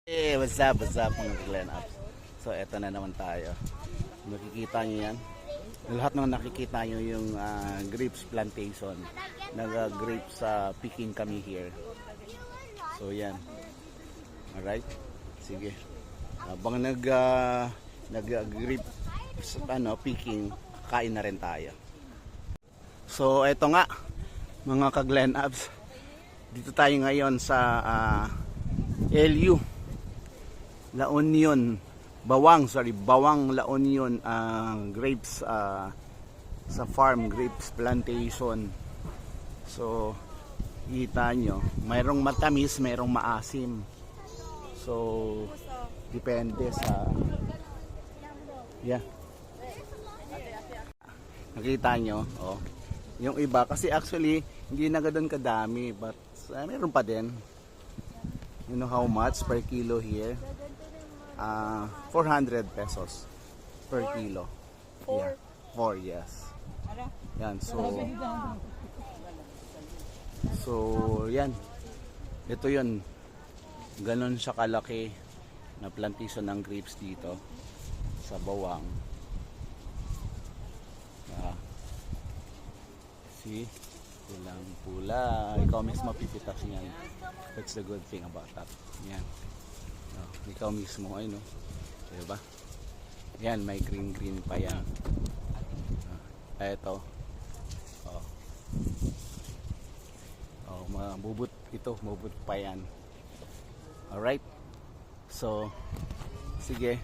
Hey, what's up mga Glen Ups? So, eto na naman tayo. Nakikita nyo yan. Lahat ng nakikita nyo yung grapes plantation. Nag-grapes picking kami here. So, yan. Alright? Sige. Habang nag-grapes picking, kain na rin tayo. So, eto nga, mga ka-Glen Ups. Dito tayo ngayon sa LU. La Union, Bawang La Union grapes sa farm, grapes plantation. So, kita nyo, mayroong matamis, mayroong maasim. So, depende sa nakita nyo, oh. Yung iba, kasi actually, hindi na ganun kadami, but meron pa din. You know how much per kilo here? 400 pesos per kilo. Yeah. 4, yes. Yan, so yan. Ito yun. Ganon siya kalaki na plantation ng grapes dito sa Bawang. See? Pulang pula. Ikaw mismo pipitas yan. That's the good thing about that. Yan. Ikaw mismo ay no. Diba? Yan, may green pa yan. Eto. Mabubot pa yan. Alright. So, sige.